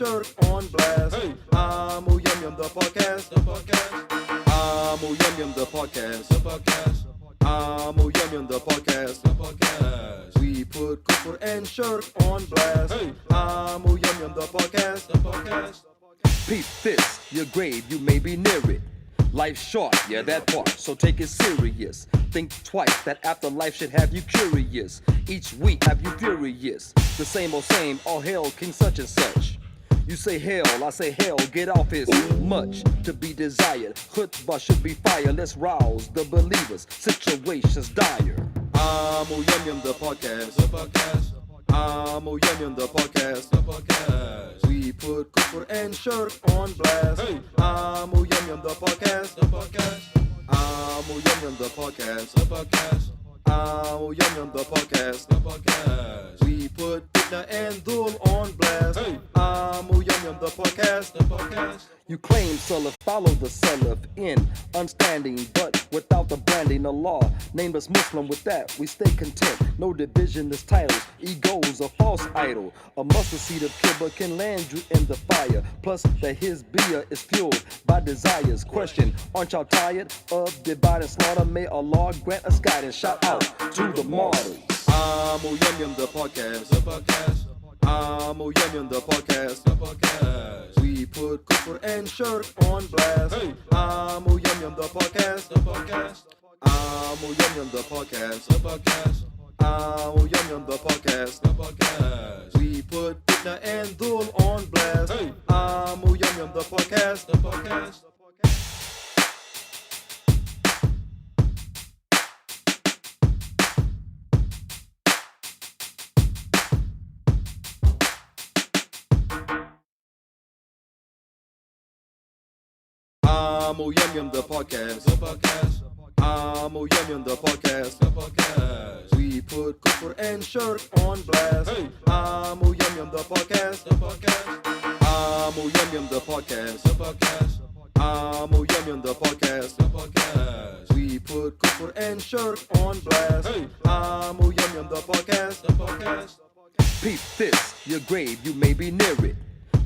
shirt on blast. Hey. Amo Yum Yum the podcast. Amo Yum Yum the podcast. Amo Yum Yum the podcast. We put kufur and shirk on blast. Hey. Amo Yum Yum the podcast. Peep this, your grave, you may be near it. Life's short, yeah, that part, so take it serious. Think twice, that afterlife should have you curious. Each week have you furious. The same old same, all hail King such and such. You say hell, I say hell, get off is much to be desired. Khutbah should be fire, let's rouse the believers. Situations dire. Amo Yum Yum the podcast. Amo Yum Yum the podcast. We put kufur and shirk on blast. Hey. Amo Yum Yum the podcast. Amo Yum Yum the podcast. Amo Yum Yum the podcast. We put fitna and dhul on blast. Hey. Amo Yum Yum the podcast. You claim Salaf, follow the Salaf in understanding, but without the branding of law. Name us Muslim, with that we stay content. No division is titles, egos a false idol. A mustard seed of kibba can land you in the fire. Plus that his beer is fueled by desires. Question, aren't y'all tired of divide and slaughter? May Allah grant us guidance. Shout out to the martyrs. Amo Yum Yum the podcast. Amo Yum Yum the podcast. We put kufur and shirk on blast. Hey. Amo Yum Yum the podcast. Amo Yum Yum the podcast. Amo Yum Yum the podcast. We put fitna and dhul on blast. Hey. Amo Yum Yum the podcast. Amo Yum Yum the podcast. Amo Yum Yum the podcast. We put kufur and shirk on blast. Hey. Amo Yum Yum the podcast. Amo Yum Yum the podcast. Amo Yum Yum the podcast. We put kufur and shirk on blast. Hey. Amo Yum Yum the podcast. Peep this, your grave, you may be near it.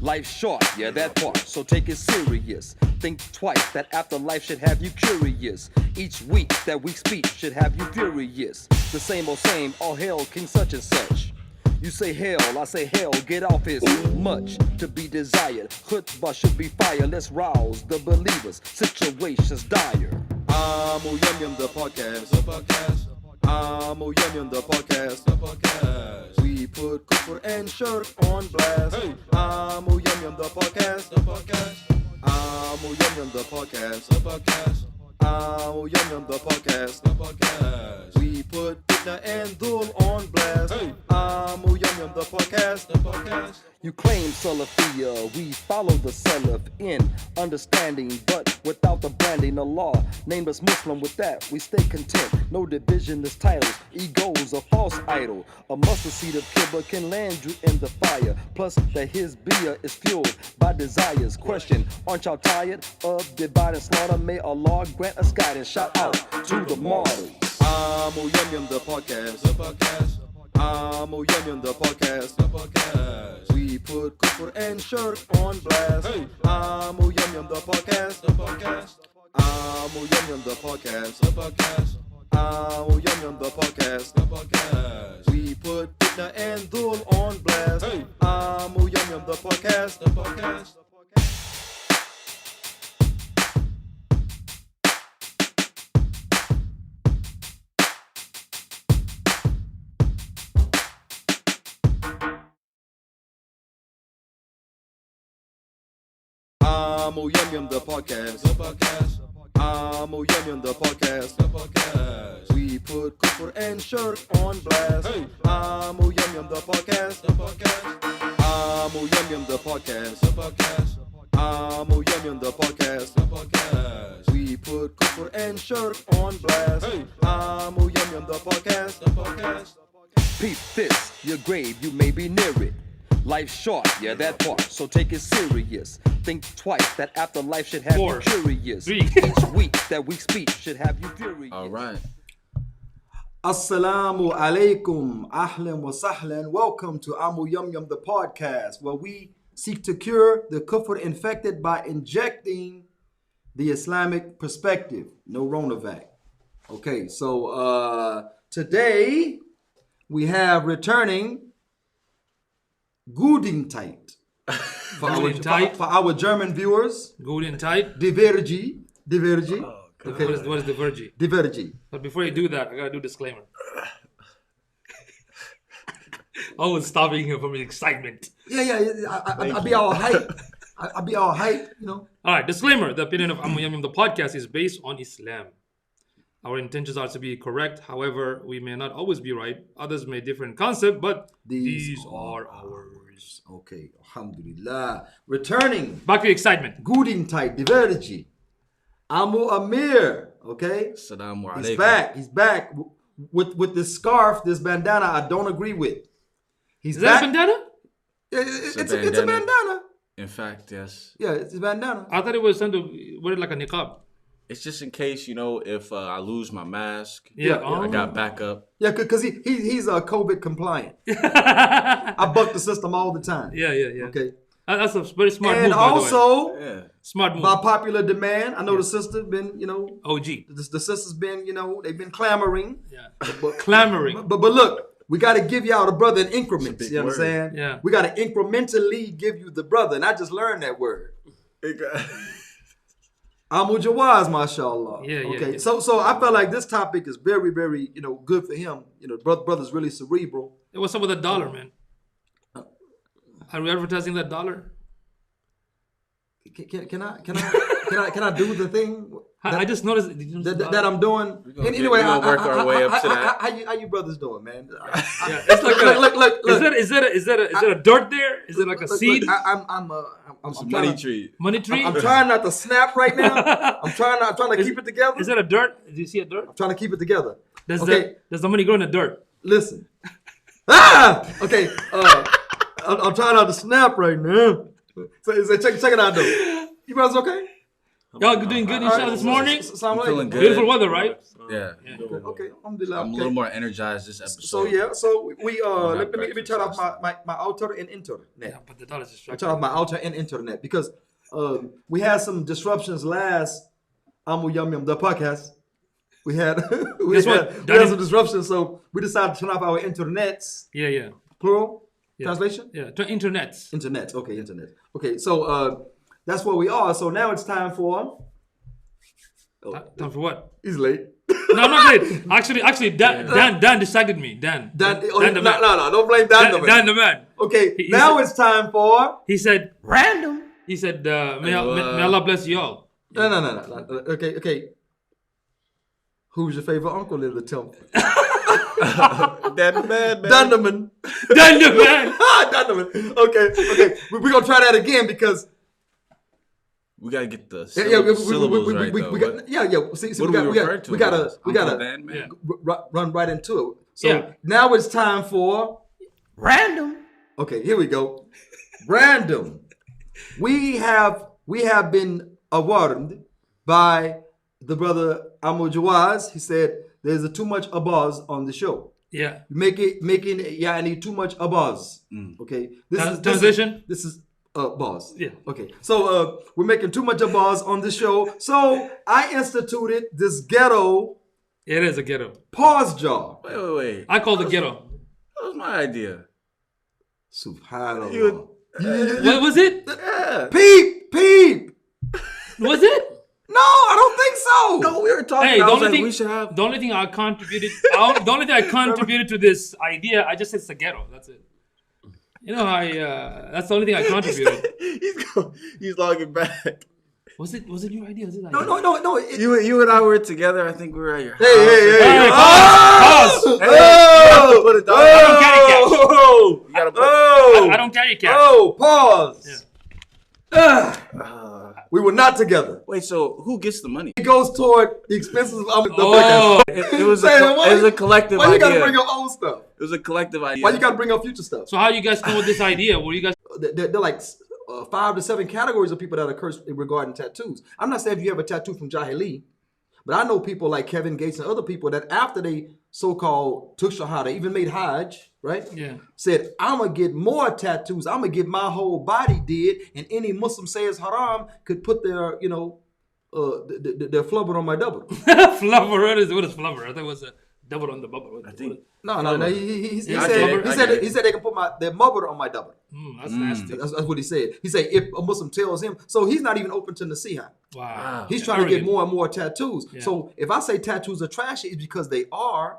Life's short, yeah, that part, so take it serious. Think twice, that afterlife should have you curious. Each week, that week's speech should have you furious. The same old same, all hail King such and such. You say hell, I say hell, get off is much to be desired. Khutbah should be fire, let's rouse the believers. Situations dire. Amo Yum Yum the podcast. Amo Yum Yum the podcast. We put kufur and shirk on blast. Hey. Amo Yum Yum the podcast. Amo Yum Yum the podcast. Amo Yum Yum the podcast. We put fitna and dhul on blast. Hey. Amo Yum Yum the podcast. You claim Salafiyah, we follow the Salaf in understanding, but without the branding of law. Name us Muslim, with that we stay content. No division is titles, egos a false idol. A mustard seed of kibba can land you in the fire. Plus that his beer is fueled by desires. Question, aren't y'all tired of divide and slaughter? May Allah grant us guidance. Shout out to the martyrs. Amo Yum Yum the podcast. Amo Yum Yum the podcast. We put kufur and shirk on blast. Hey. Amo Yum Yum the podcast. Amo Yum Yum the podcast. Amo Yum Yum the podcast. We put fitna and dhul on blast. Hey. Amo Yum Yum the podcast. Amo Yum Yum the podcast. Amo Yum Yum the podcast. We put kufur and shirk on blast. Hey. Amo Yum Yum the podcast. Amo Yum Yum the podcast. Amo Yum Yum the podcast. We put kufur and shirk on blast. Hey. Amo Yum Yum the podcast. Peep this, your grave, you may be near it. Life's short, yeah, that part, so take it serious. Think twice, that afterlife should have you curious. Each week, that week's speech should have you furious. All right. Assalamu alaikum, ahlan wa sahlan. Welcome to Amo Yum Yum the podcast, where we seek to cure the kufr infected by injecting the Islamic perspective. No Ronavac. Okay, so today we have returning Gudingtight. For our German viewers, Good and tight. Divergi. Okay. What is the Virgie? Divergi. But before you do that, I gotta do a disclaimer. I was stopping him from his excitement. Yeah. I'll be all hype. I'll be all hype, you know. All right, disclaimer. The opinion of Amu Yamyam, the podcast, is based on Islam. Our intentions are to be correct. However, we may not always be right. Others may differ in concept, but these are ours. Okay, alhamdulillah. Returning, Back to the excitement. Gudingtight, Divergi. Amu Amir, okay? Assalamu He's alaikum. He's back with this scarf, this bandana I don't agree with. He's Is that back. a bandana? It's a bandana. In fact, yes. Yeah, it's a bandana. I thought it was something to wear it like a niqab. It's just in case, if I lose my mask. Yeah. I got backup. Yeah, because he's COVID compliant. I buck the system all the time. Yeah. Okay. That's a very smart And move, by the way. also, Yeah. Smart move. by popular demand, I know the sister's been, OG. the sister's been, they've been clamoring. Yeah. But, Clamoring. but look, we got to give y'all the brother in increments. big You word. understand? Yeah. We got to incrementally give you the brother, and I just learned that word. Amu Jawaz, mashallah. Yeah. Okay. So I felt like this topic is very, very, good for him. Brother's really cerebral. Hey, what's up with the dollar, man? Are we advertising that dollar? Can I do the thing I just noticed. Did you notice the that dollar? I'm doing? gonna Anyway, we're gonna work our way up to that. How you brothers doing, man? Yeah, it's like look. Is that a dirt there? Is it like a seed? I'm It's a trying money to- tree. Money tree? I'm trying not to snap right now. I'm trying to keep it together. Is that a dirt? Do you see a dirt? I'm trying to keep it together. Does Okay. does the money grow in the dirt? Listen. Okay. I'm trying not to snap right now. So check it out though. You brothers okay? Y'all doing good inshallah this morning? Assalamu Feeling alaikum. good. Beautiful weather, right? Yeah. Okay. Alhamdulillah. I'm a little more energized this episode. So we not let me turn off breakfast my outer and internet. Yeah, but the dollar's I distracting. turn off my outer and internet because we had some disruptions last Amu Yum Yum the podcast. We had Guess what? we had some disruptions, so we decided to turn off our internets. Yeah. Plural Yeah. translation. Yeah. Internets. Internet. Okay, internet. Okay, so that's where we are. So now it's time for. Time for what? He's late. No, I'm not late. Actually, Dan distracted me. Dan the man. No, don't blame Dan. Dan the man. Okay, He now said- it's time for. He said, Random. may Allah bless you all. No. Okay. Who's your favorite uncle in the temple? That man. Dunderman. Dan the man. Dunderman. Okay. We're gonna try that again because We gotta get the we syllables right, though. got, yeah. See, What we are we referring to? we gotta Uncle Dan, man? run right into it. So Yeah. now it's time for random. Okay, here we go. Random. We have been awarded by the brother Amu Jawaz. He said there's too much abuzz on the show. Yeah. Making yani too much abuzz. Okay. Translation? This is boss. Yeah. Okay. So we're making too much abuzz on the show. So I instituted this ghetto It is a ghetto. pause jar. Wait. I call it ghetto. That was my idea. Subhanallah. What was it? Yeah. Peep. Was it? No, I don't think so. No, we were talking. Hey, I the was only like, thing we should have. the only thing I contributed to this idea, I just said it's a ghetto. That's it. You know, that's the only thing I contributed. He's logging back. Was it your idea? Was it No. You and I were together. I think we were at your house. Hey. Pause. Put it down. Oh, You gotta put. I don't carry cash. Oh, pause. We were not together. Wait, so who gets the money? It goes toward the expenses of the Oh. It was Say, a collective Why you idea. gotta bring up old stuff? It was a collective idea. Why you gotta bring up future stuff? So how you guys come with this idea? Were you guys? They're like 5 to 7 categories of people that are cursed regarding tattoos. I'm not saying if you have a tattoo from Jahili, But I know people like Kevin Gates and other people that after they so-called took Shahada, even made Hajj, right? Yeah. Said, I'm going to get more tattoos. I'm going to get my whole body did. And any Muslim says haram could put their, their flubber on my double. Flubber. What is flubber? I thought it was a double on the bubble. I think. No. He I get it. said they can put their mother on my double. That's nasty. That's what he said. He said if a Muslim tells him, so he's not even open to nasiha. Wow. He's trying to get Arrogant. more and more tattoos. Yeah. So if I say tattoos are trashy, it's because they are.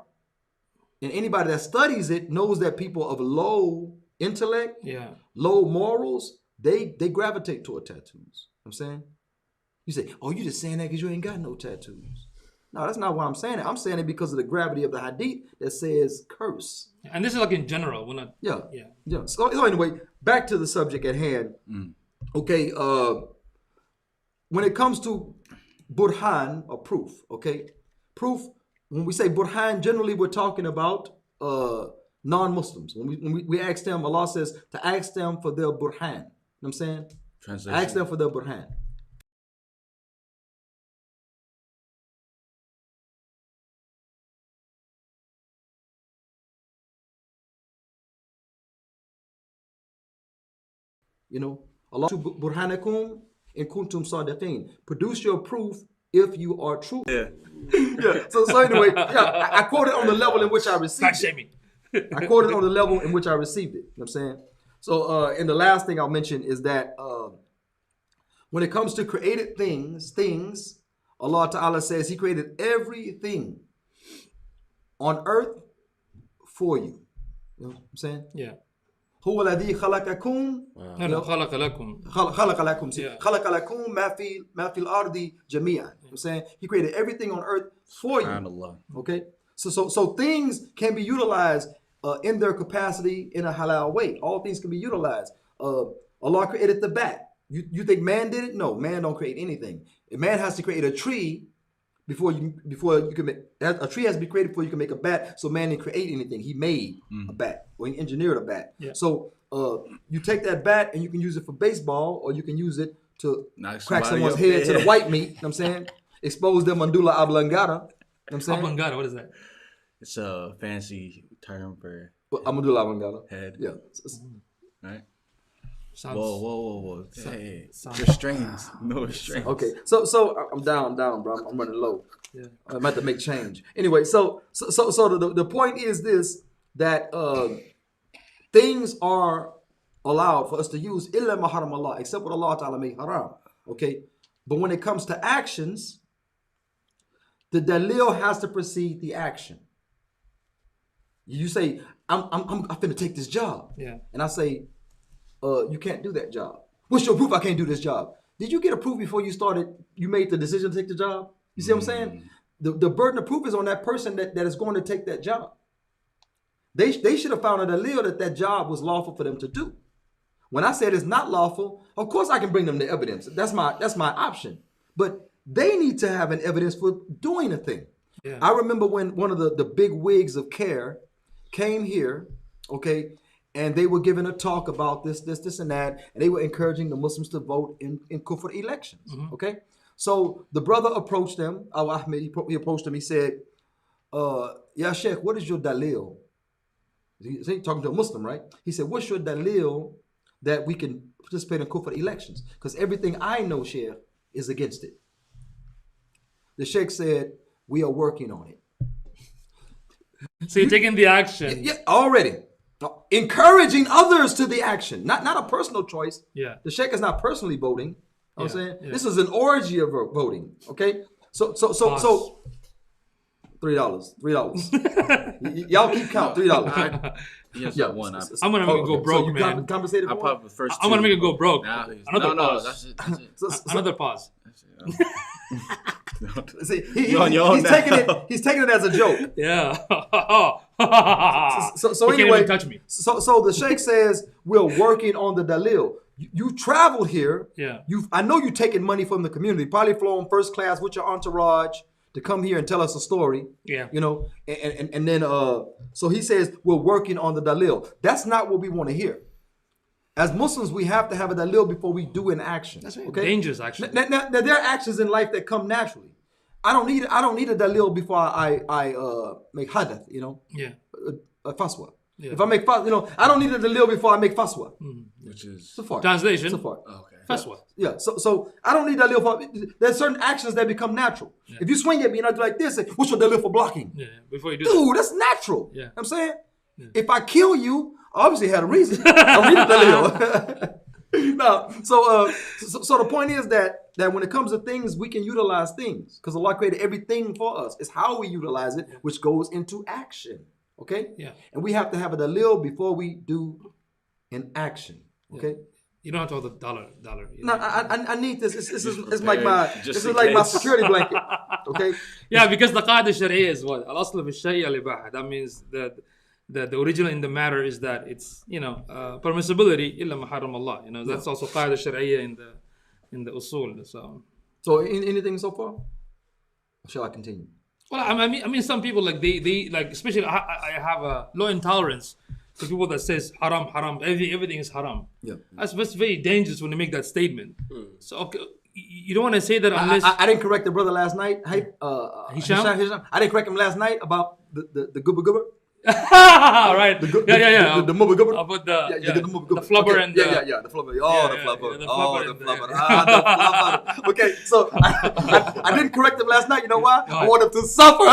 And anybody that studies it knows that people of low intellect, Yeah. low morals, they gravitate toward tattoos. You know what I'm saying? You say, oh, you just saying that because you ain't got no tattoos. No, that's not why I'm saying it. I'm saying it because of the gravity of the hadith that says curse. And this is like in general. We're not. Yeah. Yeah. Yeah. So anyway, back to the subject at hand. Okay. When it comes to burhan or proof, okay, proof. When we say burhan, generally we're talking about non-Muslims. When we ask them, Allah says to ask them for their burhan. You know what I'm saying? Translation. Ask them for their burhan. Allah burhanakum in kuntum sadiqin. Produce your proof if you are true. Yeah. Yeah. So anyway, yeah, I quoted on the level in which I Not received it. shaming. I quoted on the level in which I received it. You know what I'm saying? So and the last thing I'll mention is that when it comes to created things, Allah Ta'ala says He created everything on earth for you. You know what I'm saying? Yeah. هو الذي خلقكم No, خلق لكم. خلق لكم Yeah. خلق لكم ما في الأرض جميعا. You know what I'm saying? He created everything on earth for you. SubhanAllah. Okay? So things can be utilized in their capacity in a halal way. All things can be utilized. Allah created the bat. You think man did it? No, man don't create anything. A man has to create a tree before you can make a tree has to be created before you can make a bat. So man didn't create anything. He made a bat, or he engineered a bat. Yeah. So you take that bat and you can use it for baseball, or you can use it to Knock crack somebody someone's up head to there. the white meat. You know what I'm saying? Expose their mandula oblongata. You know what I'm saying? Oblongata, what is that? It's a fancy term for Mandula oblongata. head. Yeah. Right? Sounds. Whoa. Hey, sounds- restraints. No restraints. Okay. So I'm down, bro. I'm running low. Yeah. I'm about to make change. Anyway, so the point is this, that things are allowed for us to use illa ma haram Allah, except what Allah Ta'ala made haram. Okay. But when it comes to actions, the dalil has to precede the action. You say, I'm finna take this job. Yeah. And I say, you can't do that job. What's your proof I can't do this job? Did you get a proof before you made the decision to take the job? You see what I'm saying? The burden of proof is on that person that is going to take that job. They should have found a dalil that job was lawful for them to do. When I said it's not lawful, of course I can bring them the evidence. That's my option. But they need to have an evidence for doing a thing. Yeah. I remember when one of the big wigs of CARE came here, okay, and they were giving a talk about this, and that, and they were encouraging the Muslims to vote in kufr elections, okay? So the brother approached them, Al Ahmed, he approached him, he said, Ya Sheikh, what is your dalil? He's talking to a Muslim, right? He said, what's your dalil that we can participate in kufr elections? Because everything I know, Sheikh, is against it. The Sheikh said, we are working on it. So you're taking the action. Yeah, already. Encouraging others to the action, not a personal choice. Yeah. The Sheikh is not personally voting. You know what I'm Yeah, saying? yeah. This is an orgy of voting. Okay? So $3. Y'all keep count, $3. Yes, Yeah. one. I'm gonna make it go broke, so you man. compensated I for popped the first I'm gonna two. make it go broke. Now man. he's- Another no, pause. that's it. That's it. So Another pause. see, You're on your own he's taking it as a joke. Yeah. So He can't anyway, even touch me. So the Sheikh says we're working on the dalil. You traveled here. Yeah. I know you're taking money from the community. Probably flown first class with your entourage to come here and tell us a story. Yeah. You know, and then so he says we're working on the dalil. That's not what we want to hear. As Muslims, we have to have a dalil before we do an action. That's right. Okay? Dangerous, actually. Now, there are actions in life that come naturally. I don't need a dalil before I make hadath, you know, Yeah. a faswa. Yeah. If I make faswa, you know, I don't need a dalil before I make faswa. Which is So far. Translation. So far. okay. Fatwa. Yeah, so I don't need dalil for. There's certain actions that become natural. If you swing at me and I do like this, say, what's your dalil for blocking? Yeah. Before you do that. Dude, that's natural. Yeah. You know what I'm saying? If I kill you, I obviously had a reason. I read the dalil. No, so the point is that when it comes to things, we can utilize things because Allah created everything for us. It's how we utilize it, which goes into action. Okay? Yeah. And we have to have a dalil before we do an action. Okay? You don't have to hold the dollar. You No, know? I need this. It's prepared like my just this is in like my case. security blanket. Okay? Yeah, because the قاعدة الشرعية is what? الأصل في الشيء الإباحة. That means that the original in the matter is that it's, you know, permissibility إلا ما حرم الله. You know, that's also قاعدة شرعية in the usul. So anything so far? Or shall I continue? Well, I mean, some people like they like, especially I have a low intolerance to people that says haram, everything is haram. Yeah. That's very dangerous when they make that statement. So okay, you don't want to say that unless I didn't correct the brother last night. Hisham? I didn't correct him last night about the gubba gubba. right. Yeah. The mubba gubba. About the the mubba gubba. the flubber Okay, and the, the flubber. Oh, the yeah, flubber. yeah, the Oh, flubber the and the- flubber. The flubber. Okay, so I didn't correct him last night. You know why? I Why? want him to suffer.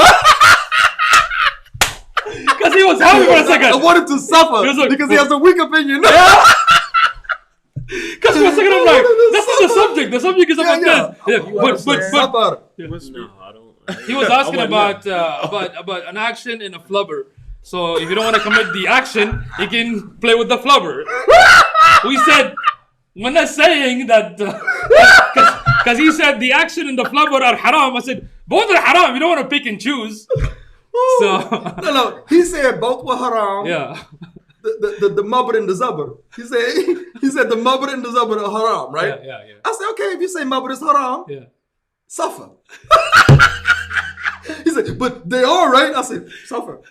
because he was happy for a second. I want him to suffer He was like, because he has a weak opinion. Because for a second I'm like, that's not the subject. The subject is about this. Yeah, but Suffer. No, I don't. he was asking about an action in a flubber. So if you don't want to commit the action, you can play with the flubber. We said we're not saying that because he said the action and the flubber are haram. I said both are haram. You don't want to pick and choose. So No. He said both were haram. yeah, The mubber and the zubber. He said the mubber and the zubber are haram, right? yeah. I said, okay, if you say mubber is haram, Yeah. suffer. He said, but they are, right? I said, suffer.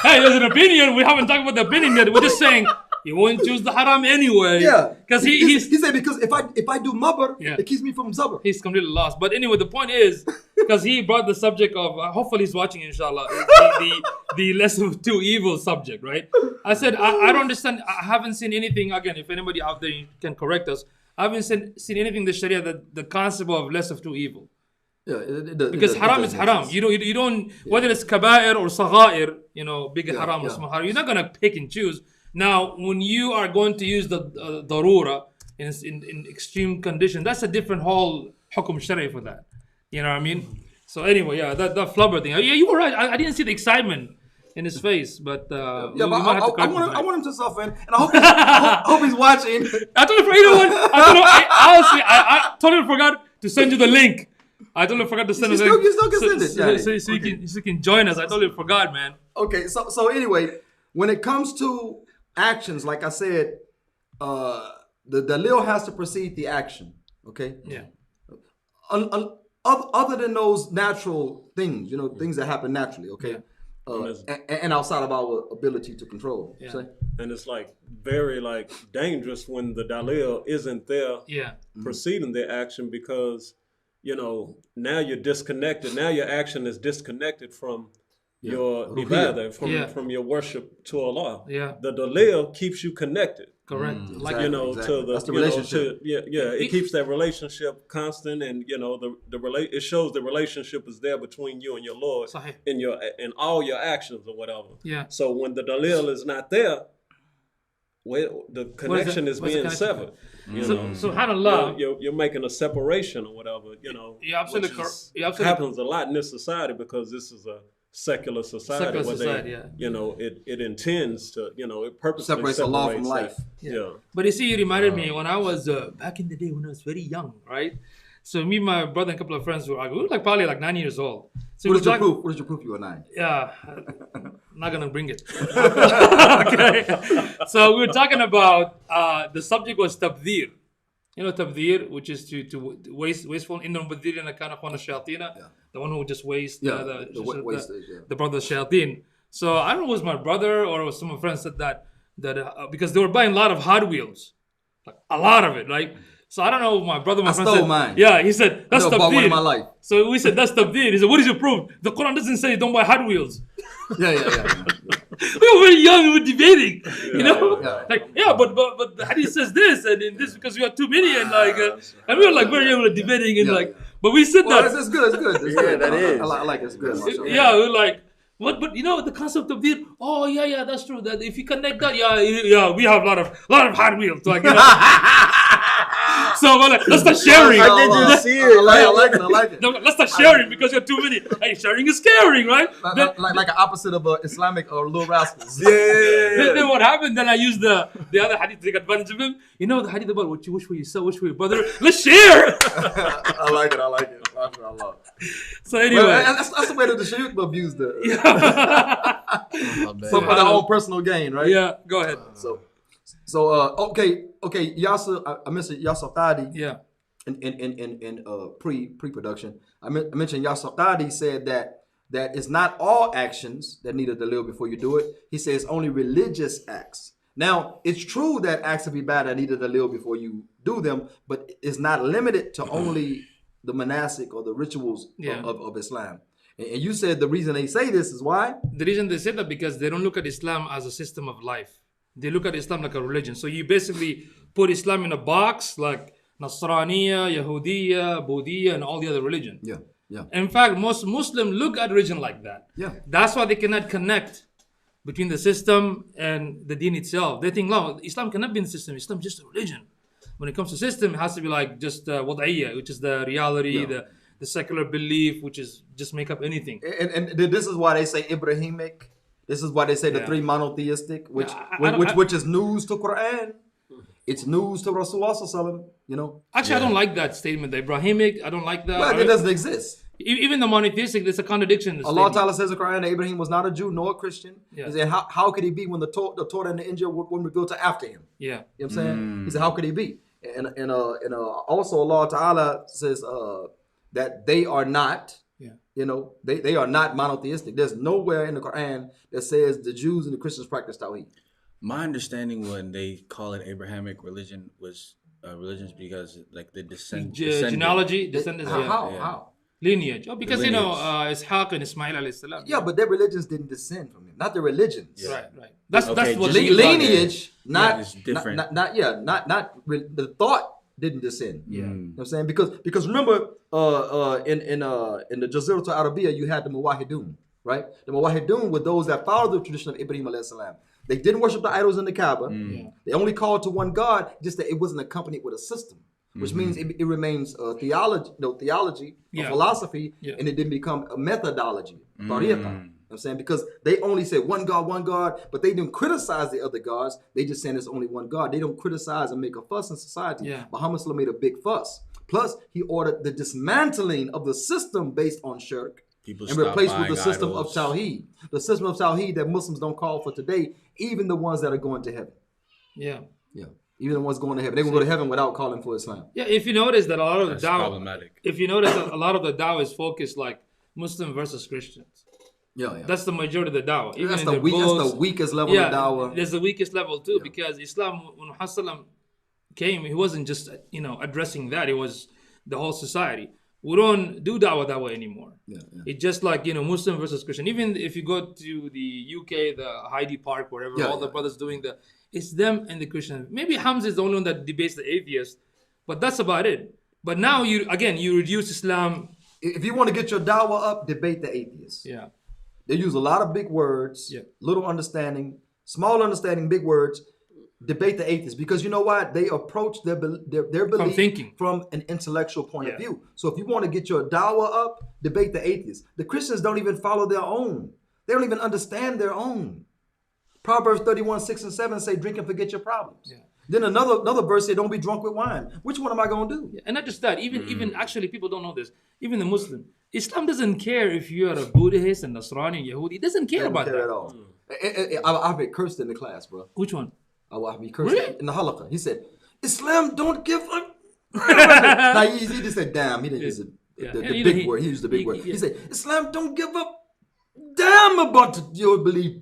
Hey, there's an opinion. We haven't talked about the opinion yet. We're just saying he won't choose the haram anyway. Yeah. Because he said, because if I do mubber, Yeah. it keeps me from zubber. he's completely lost. But anyway, the point is, because he brought the subject of, hopefully he's watching, inshallah, the lesser of two evil subject, right? I said, I don't understand. I haven't seen anything, again, if anybody out there can correct us, I haven't seen anything in the Sharia that the concept of less of two evil. Yeah, Because haram is haram. You don't, whether it's kaba'ir or sagha'ir, you know, big haram or yeah. small haram, you're not going to pick and choose. Now, when you are going to use the darura in extreme condition, that's a different whole hukum shari for that. You know what I mean? So anyway, yeah, that flubber thing. Yeah, you were right. I didn't see the excitement in his face, but Yeah, we but might have to I correct him. want him to suffer, and I hope he's watching. I totally forgot. You know what? Honestly, I totally forgot to send you the link. I totally forgot to send You the still- link. you still can send it, So you can join us. I totally forgot, man. Okay, so anyway, when it comes to actions, like I said, the dalil has to precede the action. Okay. Yeah. Other than those natural things, you know, things that happen naturally. Okay. And outside of our ability to control. Yeah. Say. And it's like very like dangerous when the dalil isn't there Yeah. preceding the action, because you know now you're disconnected. Now your action is disconnected from your Ruhiyah. ibadah, from your worship to Allah. Yeah. The dalil keeps you connected. Correct. Like You know, Exactly. to the, That's the you know, relationship. it keeps that relationship constant, and you know it shows the relationship is there between you and your Lord Sahih. in all your actions or whatever. Yeah. So when the dalil is not there, the connection is where's the being connection? severed. You So, know, subhanallah. you're making a separation or whatever. You know, You're absolutely which correct. is- You're absolutely happens a lot in this society because this is a secular society Secular where society, they, yeah. you know, it intends to, you know, it purposely Separates Allah from separates life. that. Yeah. But you see, you reminded me when I was back in the day when I was very young, right? So me, my brother, and a couple of friends were like probably like 9 years old. So What we is your talk- proof? What is your proof you are 9? Yeah, I'm not gonna bring it. Okay. So we were talking about the subject was tabdhir. You know tabdhir, which is to wasteful. Inna mubadhirina kana khwana shayatina. The one who just waste. Yeah, the wastage, yeah. The brother shayatin. So I don't know, it was my brother or it was some of my friends said that because they were buying a lot of Hot Wheels, like a lot of it, like So I don't know. My brother, my I friend stole said, mine. Yeah, he said that's never bought one in my tabdeel. life. So we said that's tabdeel. He said, what is your proof? The Quran doesn't say don't buy Hot Wheels. Yeah. We were very young. We were debating. You know, yeah. like but the hadith says this and in this because we have too many and and we were like very young. We were debating and Yeah. like, but we said Well, that. it's good. It's good. It's good. that is. I like it. It's good. mashallah. Yeah, we're like, what? But you know the concept of deal. Oh yeah, that's true. That if you connect that, yeah, we have a lot of Hot Wheels. Like, you know. So we're like, let's start sharing. I did just see it. I like it. No, let's start sharing because you're too many. Hey, sharing is caring, right? Like an opposite of Islamic or Little Rascals. Then what happened? Then I used the other hadith to take advantage of him. You know the hadith about what you wish for yourself, wish for your brother. Let's share. I like it. MashaAllah. So anyway, Well, that's the way that the Shaykh abused the yeah. so for their own personal gain, right? Yeah, go ahead. So okay, Yasser, I mentioned Yasser Qadi Yeah, in pre-production. I mentioned Yasser Qadi said that it's not all actions that need a dalil before you do it. He says only religious acts. Now, it's true that acts of ibadah need a dalil before you do them, but it's not limited to only the monastic or the rituals Yeah. of Islam. And you said the reason they say this is why? the reason they say that because they don't look at Islam as a system of life. They look at Islam like a religion. So you basically put Islam in a box like Nasraniya, Yahudiya, Buddhiya, and all the other religions. Yeah. In fact, most Muslims look at religion like that. Yeah. That's why they cannot connect between the system and the deen itself. They think, no, Islam cannot be in the system. Islam is just a religion. When it comes to system, it has to be like just wad'iyya, which is the reality, the secular belief, which is just make up anything. And this is why they say Ibrahimic. This is why they say the Yeah. three monotheistic, which I don't- which is news to Quran. It's news to Rasulullah sallallahu alaihi wasallam, you know. Actually, I don't like that statement. The Abrahamic, I don't like that. But it doesn't exist. Even the monotheistic, there's a contradiction in the Allah statement. Ta'ala says in the Quran that Abraham was not a Jew nor a Christian. Yeah. He said, how could he be when the Torah and the Injil were revealed to after him? Yeah. You know what I'm saying? He said, how could he be? And also Allah Ta'ala says that they are not, Yeah. you know, they are not monotheistic. There's nowhere in the Quran that says the Jews and the Christians practice Tawheed. My understanding when they call it Abrahamic religion was religions because like the Genealogy, descendants, yeah. How? Lineage. Oh, because you know, Lineage. Ishaq and Ismail alayhi salam. Yeah, but their religions didn't descend from him. Not their religions. Right. That's Okay, what just they Lineage, not it's different. the thought didn't descend. Yeah. You know what I'm saying? Because remember in the Jazirat al-Arabiya you had the Muwahidun, right? The Muwahidun were those that followed the tradition of Ibrahim alayhi salam. They didn't worship the idols in the Kaaba. Yeah. They only called to one God, just that it wasn't accompanied with a system, which means it remains theology, Yeah. a philosophy, Yeah. and it didn't become a methodology, tariqah. You know what I'm saying? Because they only said one God, but they didn't criticize the other gods. They just saying there's only one God. They don't criticize and make a fuss in society. Yeah. Muhammad made a big fuss. Plus, he ordered the dismantling of the system based on shirk People and stop replaced with buying the system idols. of Tawheed. The system of Tawheed that Muslims don't call for today, even the ones that are going to heaven. Yeah. Yeah. Even the ones going to heaven. They will go to heaven without calling for Islam. Yeah, if you notice that a lot of the That's dawah, problematic. if you notice that a lot of the dawah is focused like Muslim versus Christians. Yeah. That's the majority of the dawah. Even That's in the, their that's books, the weakest level yeah, of dawah. there's the weakest level too because Islam, when Muhammad came, he wasn't just addressing that. It was the whole society. We don't do dawah that way anymore. Yeah. It's just like Muslim versus Christian. Even if you go to the UK, the Heidi Park, wherever, Yeah, all the yeah. brothers doing it's them and the Christian. Maybe Hamza is the only one that debates the atheist, but that's about it. But now you reduce Islam. If you want to get your dawah up, debate the atheists. Yeah, They use a lot of big words, Yeah. little understanding, small understanding, big words. Debate the atheists because you know what? They approach their belief thinking. from an intellectual point of Yeah. view. So if you want to get your dawah up, debate the atheists. The Christians don't even follow their own. They don't even understand their own. Proverbs 31:6-7 say, "Drink and forget your problems." Yeah. Then another verse say, "Don't be drunk with wine." Which one am I going to do? and not just that. Even actually, people don't know this. Even the Muslim, Islam doesn't care if you are a Buddhist and Nasrani, Yehudi. It doesn't care Don't about care that. at all. I've been cursed in the class, bro. Which one? I'll be cursed Really? in the halaqah. He said, "Islam don't give a." Now he just said, "Damn." He didn't use Yeah. the And big word. He used the big he- word. yeah. He said, "Islam don't give a damn about your belief."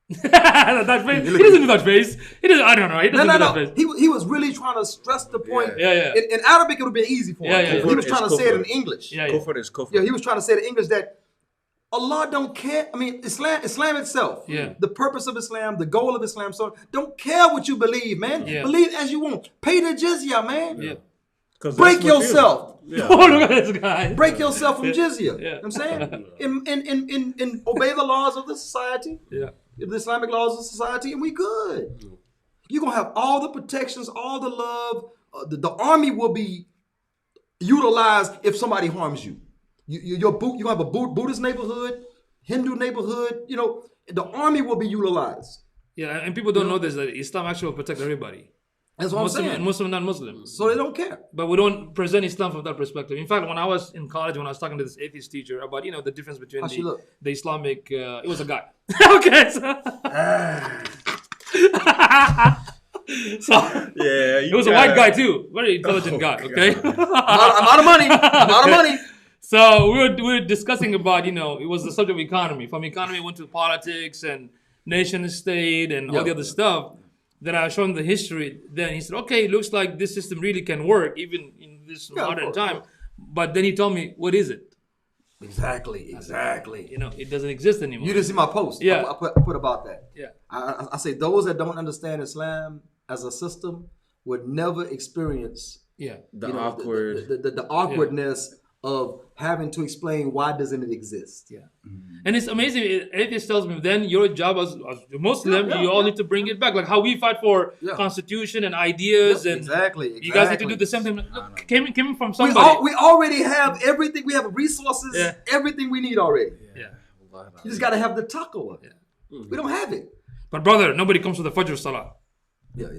That face. He doesn't do that face. He doesn't. I don't know. He doesn't do that face. He was really trying to stress the point. Yeah. In Arabic, it would have been easy for him. Yeah, yeah. He was Kufr trying is to say it kufr. in English. Yeah. Kufr is kufr. Yeah, he was trying to say it in English that Allah don't care. I mean, Islam itself. Yeah. The purpose of Islam, the goal of Islam, so don't care what you believe, man. Yeah. Believe as you want. Pay the jizya, man. Yeah. 'Cause Break that's what yourself. Yeah. Oh, look at this guy. Break yourself from jizya. Yeah. You know what I'm saying? In obey the laws of the society, Yeah. the Islamic laws of society, and we good. You're gonna have all the protections, all the love. The army will be utilized if somebody harms you. You have a Buddhist neighborhood, Hindu neighborhood. You know, the army will be utilized. Yeah, and people don't know this, that Islam actually will protect everybody. That's what Muslim I'm and saying. Muslim, non-Muslims. So they don't care. But we don't present Islam from that perspective. In fact, when I was in college, when I was talking to this atheist teacher about, the difference between How she look? the Islamic, it was a guy. Okay, so, so Yeah, it was a white guy too, very intelligent guy. Okay, I'm out of money. I'm out of money. so we were discussing about, it was the subject of economy. From economy, went to politics and nation state and all the other stuff. Then I showed him the history. Then he said, "Okay, it looks like this system really can work even in this of modern course, time." But then he told me, "What is it?" Exactly. It doesn't exist anymore. You didn't see my post. Yeah. I put about that. Yeah. I say those that don't understand Islam as a system would never experience Yeah. The awkward. the awkwardness of having to explain why doesn't it exist. Yeah. And it's amazing. Atheist tells me, then your job as a Muslim, you all need to bring it back. Like how we fight for constitution and ideas. And Exactly. you guys need to do the same thing. Look, came from We, somebody. we already have everything. We have resources, Yeah. everything we need already. Yeah. You just got to have the taqwa. We don't have it. But brother, nobody comes to the Fajr Salah. Yeah.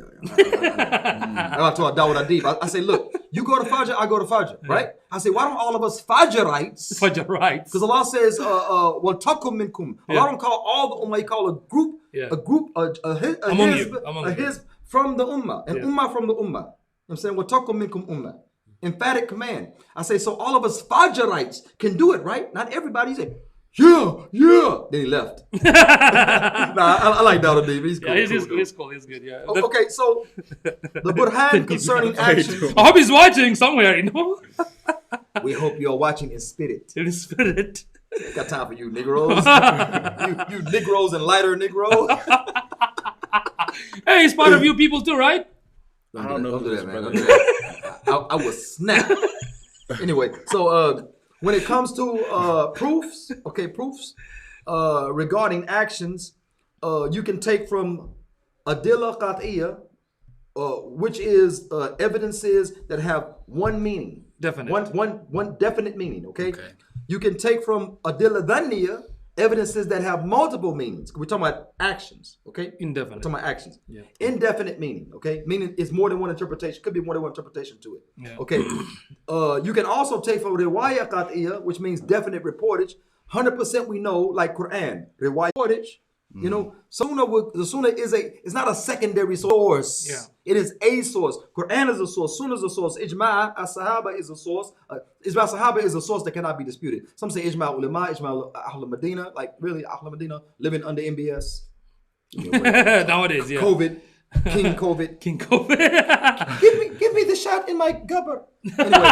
I told Dawud Adib, I say, look, you go to Fajr, I go to Fajr, right? I say, why don't all of us Fajrites? Fajr, right. Because Allah says, well, takum minkum. Allah don't call all the ummah, He call a group, Among hizb, you, among a you. hizb from the ummah, an Yeah. ummah from the ummah. You know what I'm saying, well, takum minkum ummah. Emphatic command. I say, so all of us Fajrites can do it, right? Not everybody. He said, yeah. Then he left. I like Dawud Adib. He's cool. Yeah, he's cool. cool. He's good. Yeah. Okay, so the Burhan concerning actions. I hope he's watching somewhere, We hope you're watching in spirit. In spirit. Got time for you, Negroes. you Negroes and lighter Negroes. Hey, he's part of you people too, right? I don't know Don't who do this that, man. brother Don't do that. I will snap. Anyway, so when it comes to proofs regarding actions, you can take from adilla qat'iyya, which is evidences that have one meaning. Definite. One definite meaning, okay? You can take from adilla dhanniya, evidences that have multiple meanings. We're talking about actions, okay? Indefinite. We're talking about actions. Yeah. Indefinite meaning, okay? Meaning it's more than one interpretation. Could be more than one interpretation to it. Yeah. Okay. You can also take from riwayah qat'iyya, which means definite reportage. 100% we know, like Quran, riwayah reportage. You know, the sunnah is not a secondary source. Yeah. It is a source. Quran is a source. Sunnah is a source. Ijma' as-sahaba is a source. Ijma' sahaba is a source that cannot be disputed. Some say Ijma' ulama, Ijma' Ahl Medina, like really Ahl Medina living under MBS. Nowadays, yeah. COVID, King COVID. King COVID. Give me the shot in my gubber. Anyway,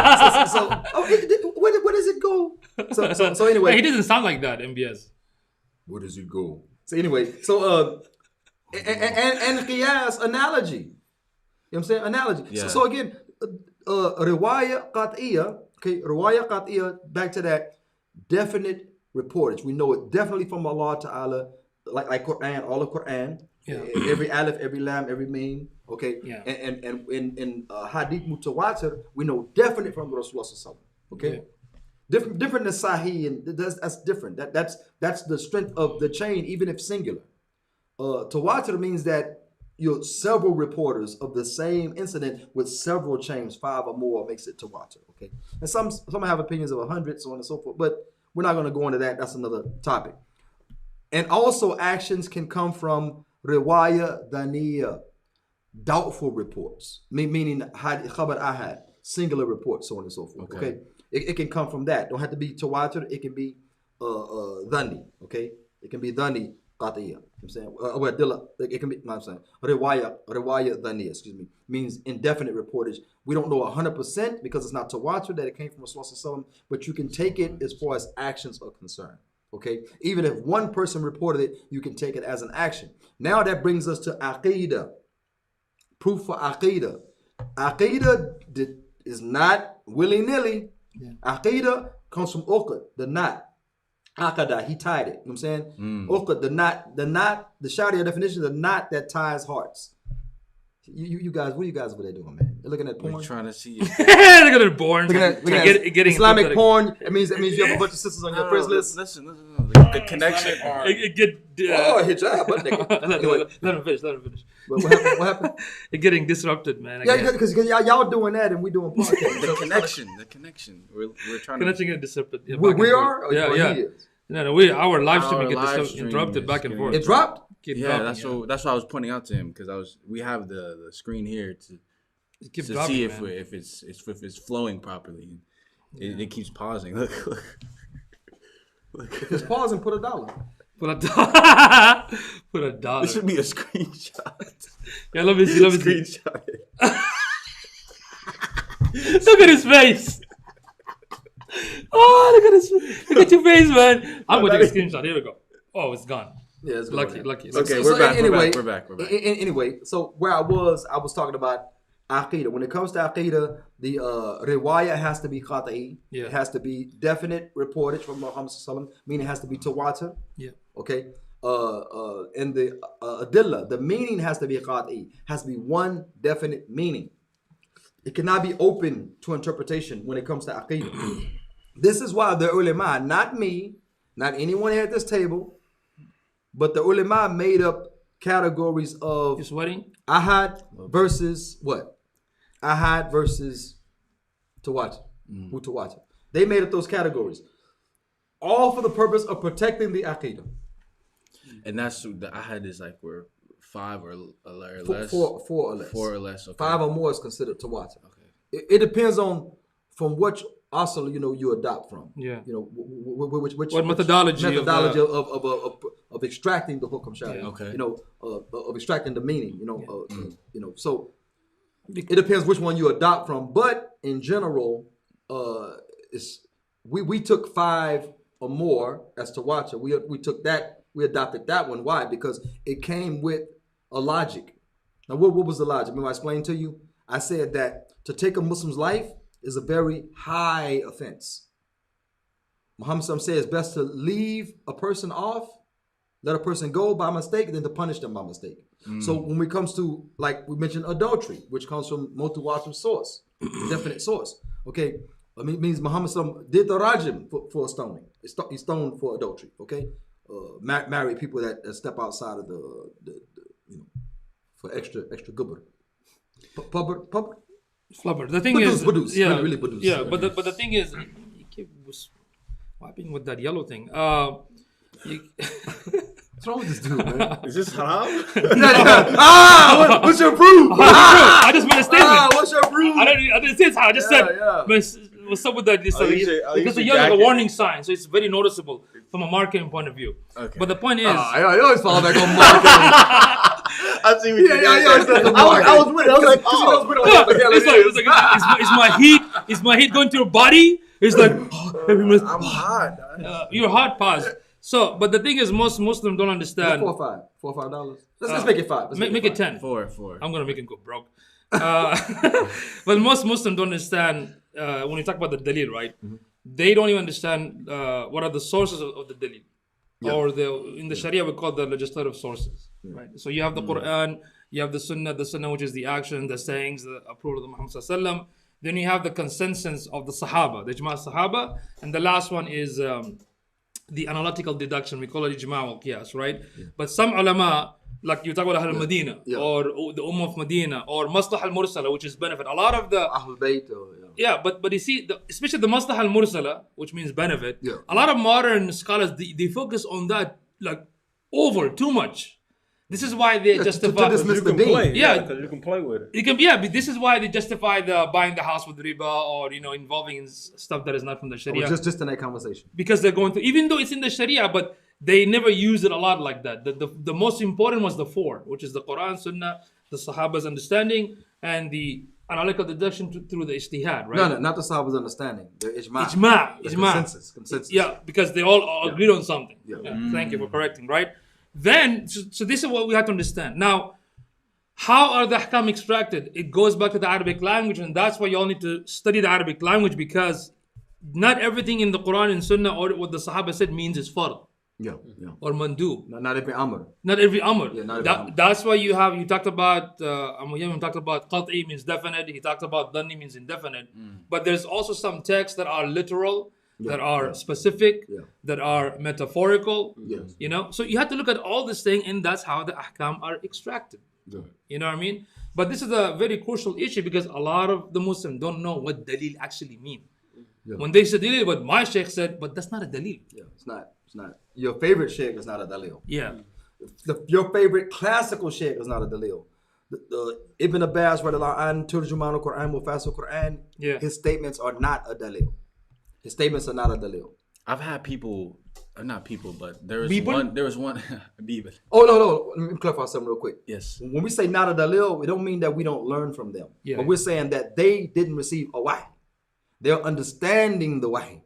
where does it go? So anyway, Hey, he doesn't sound like that, MBS. where does it go? So anyway, so and qiyas, analogy. You know what I'm saying? Analogy. Yeah. So again, riwayah qat'iyya, okay, riwayah qat'iyya, back to that definite reportage. We know it definitely from Allah Ta'ala, like Quran, all of Quran. Yeah. Every alif, every lam, every meme. Okay. Yeah. And in hadith mutawatir, we know definite from Rasulullah Sallallahu Alaihi Wasallam. Okay. Yeah. Different than Sahih, and that's different. That's the strength of the chain, even if singular. Tawatur means that you're several reporters of the same incident with several chains, 5 or more makes it tawatur. Okay, and some have opinions of 100, so on and so forth. But we're not going to go into that. That's another topic. And also, actions can come from riwayah daniya, doubtful reports, meaning khabar ahad, singular reports, so on and so forth. Okay. It can come from that. Don't have to be tawatur. It can be dhani. Okay, it can be dhani. qat'iyya. I'm saying, it can be. No, I'm saying riwaya dhaniyya. Excuse me, means indefinite reportage. We don't know 100% because it's not tawatur that it came from Rasulullah, but you can take it as far as actions are concerned. Okay, even if one person reported it, you can take it as an action. Now that brings us to aqidah. Proof for aqidah. Aqidah is not willy-nilly. Yeah. Aqidah comes from uqad, the knot. Aqada, he tied it. You know what I'm saying? Uqad, the knot, the Sharia definition, the knot that ties hearts. You guys, what are you guys over there doing, man? You're looking at porn? We're trying to see. Look at it, porn. Looking at getting Islamic porn. It means you have a bunch of sisters on your press list. Listen. The connection. Hijab, but nigga. Let him finish. What happened? It's getting disrupted, man. Yeah, because y'all doing that and we doing podcasts. The connection. We're trying to. Connection get disrupted. Yeah, we are? Yeah. No, our live streaming gets interrupted back and forth. It dropped? That's what I was pointing out to him because we have the screen here to see if it's flowing properly. It keeps pausing. Look. If it's pausing, put $1. Put $1. This should be a screenshot. Yeah, let me see. Screenshot it. Look at his face. Oh, look at your face, man. I'm going to take a screenshot. Here we go. Oh, it's gone. Yeah, it's lucky. Okay, we're back. Anyway, so where I was talking about aqidah. When it comes to aqidah, the riwayah has to be qat'i. Yeah. It has to be definite reportage from Muhammad sallallahu alaihi wasallam, meaning it has to be tawatur. Yeah. Okay. And the adillah, the meaning has to be qat'i. Has to be one definite meaning. It cannot be open to interpretation when it comes to aqidah. This is why the ulama, not me, not anyone here at this table, but the ulama made up categories of You're sweating? ahad versus what? Ahad versus tawatur. Mutawatir. They made up those categories. All for the purpose of protecting the aqidah. And that's the ahad is like we're 5 or less. Four or less. 4 or less. Okay. 5 or more is considered tawatur. Okay. It depends on from which asal you adopt from. Yeah. Which What methodology of extracting the hukm shari. Yeah. Okay. Of extracting the meaning. So it depends which one you adopt from. But in general, we took 5 or more as tawatur. We took that. We adopted that one. Why? Because it came with a logic. Now, what was the logic? Remember I explained to you? I said that to take a Muslim's life is a very high offense. Muhammad says it's best to leave a person off, let a person go by mistake, than to punish them by mistake. So when it comes to, like we mentioned, adultery, which comes from mutawatir source, definite source. Okay, it means Muhammad did the rajim for stoning. He stoned for adultery. Okay, married people that step outside of the for extra gubber. Flubber. The thing is, badus. yeah, really badus. Yeah, but the thing is, he kept wiping with that yellow thing. What's wrong with this dude, man? Is this haram? What's your proof? I just made a statement. What's your proof? I didn't say it's how. I just said, what's up with that? Because the yellow is a warning sign, so it's very noticeable from a marketing point of view. Okay. But the point is, I always fall back on marketing. I see what you did. I was with it. I was like, is my heat going to your body? It's like, I'm hot. you're hot. Pause. So, but the thing is, most Muslims don't understand. $4 or $5. Let's make it 5. Make it 10. 4. I'm gonna make him go broke. But most Muslims don't understand when you talk about the dalil, right? They don't even understand what are the sources of the dalil, or in the Sharia we call the legislative sources, right? So you have the Quran, you have the Sunnah which is the action, the sayings, the approval of the Muhammad sallallahu alaihi wasallam. Then you have the consensus of the Sahaba, the Ijma' Sahaba, and the last one is the analytical deduction. We call it Ijma' wal Qiyas, right? But some ulama, like you talk about Ahl al-Madina, or the Ummah of Medina, or Maslahah al-Mursala, which is benefit. A lot of the Ahlul Bayt. but you see, especially the Maslahah al-Mursala, which means benefit. A lot of modern scholars they focus on that like over too much. This is why they justify. To dismiss You the can deen. play, Yeah. because you can play with it. It can but this is why they justify the buying the house with riba, or involving in stuff that is not from the Sharia. Just in that conversation. Because they're going to, even though it's in the Sharia, but they never use it a lot like that. The most important was the 4, which is the Quran, Sunnah, the Sahaba's understanding, and the analytical deduction through the ijtihad, right? No, not the Sahaba's understanding. The ijma. Ijma. Consensus. Yeah, because they all agreed on something. Yeah. Thank you for correcting, right? Then, so this is what we have to understand. Now, how are the ahkam extracted? It goes back to the Arabic language, and that's why you all need to study the Arabic language, because not everything in the Quran and Sunnah or what the Sahaba said means is fard Yeah. or mandub. Not every amr. Not every amr. Yeah, not every amr. That's why you talked about Abu Yamim talked about qat'i means definite. He talked about dhanni means indefinite. But there's also some texts that are literal, that are specific, that are metaphorical. Yes. You know, so you have to look at all this thing, and that's how the ahkam are extracted. You know what I mean? But this is a very crucial issue because a lot of the Muslims don't know what dalil actually mean. When they say dalil, what my sheikh said, but that's not a dalil. Yeah, it's not. Your favorite sheikh is not a dalil. Yeah. Your favorite classical sheikh is not a dalil. The Ibn Abbas, radiallahu anhu, Turjuman al-Quran, Mufassir al-Quran, his statements are not a dalil. His statements are not a dalil. I've had people, not people, but there was People? one, people. Oh, no. Let me clarify something real quick. Yes. When we say not a dalil, it don't mean that we don't learn from them. Yeah. But we're saying that they didn't receive a wahy. They're understanding the wahy.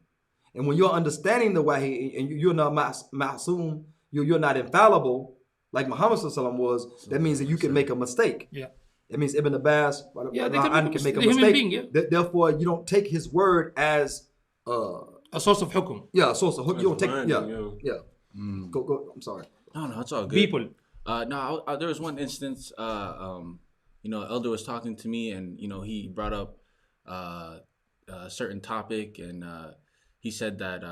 And when you're understanding the wahy and you're not ma'soom, you're not infallible, like Muhammad Sallallahu Alaihi Wasallam was, that means that you can make a mistake. Yeah. That means Ibn Abbas Yeah, they can make a human mistake. being, yeah. Therefore, you don't take his word as A source of hukum. yeah, so you don't take binding, yeah. Go. I'm sorry. No, it's all good. People. There was one instance, elder was talking to me, and he brought up a certain topic, and he said that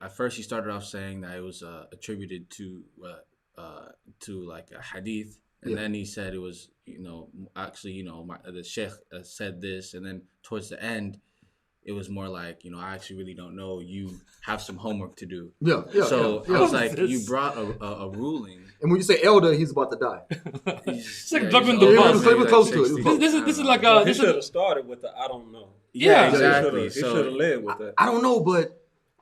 at first he started off saying that it was attributed to like a hadith, and then he said it was actually the sheikh said this, and then towards the end it was more like, I actually really don't know. You have some homework to do. Yeah. So yeah. I was like, you brought a ruling. And when you say elder, he's about to die. It's like dropping the Yeah, bus. he was close to it. This is like He this should is have started with the I don't know. Yeah, exactly. He should have led with that. I don't know, but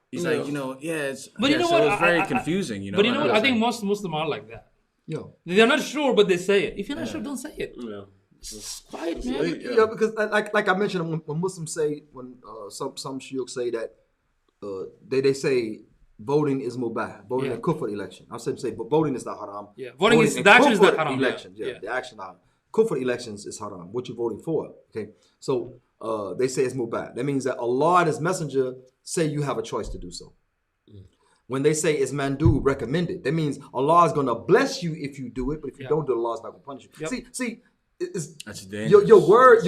He's like, it's. But you know so what? it was very I- confusing. But you know what? I think most. most Muslims are like that. yo. They're not sure, but they say it. If you're not sure, don't say it. Yeah. It's quiet, man. late, Yeah, because like I mentioned, when Muslims say, when some shuyukh say that they say voting is mubah, voting in kufr election. I'm saying but voting is not haram. Yeah, voting is in the action is not kufr haram. Elections, Yeah. the action haram. Kufr elections is haram. What you're voting for, okay? So they say it's mubah. That means that Allah and His Messenger say you have a choice to do so. When they say it's mandub, recommended, that means Allah is going to bless you if you do it, but if you don't do it, Allah is not going to punish you. Yep. See, it's, That's dangerous. your words,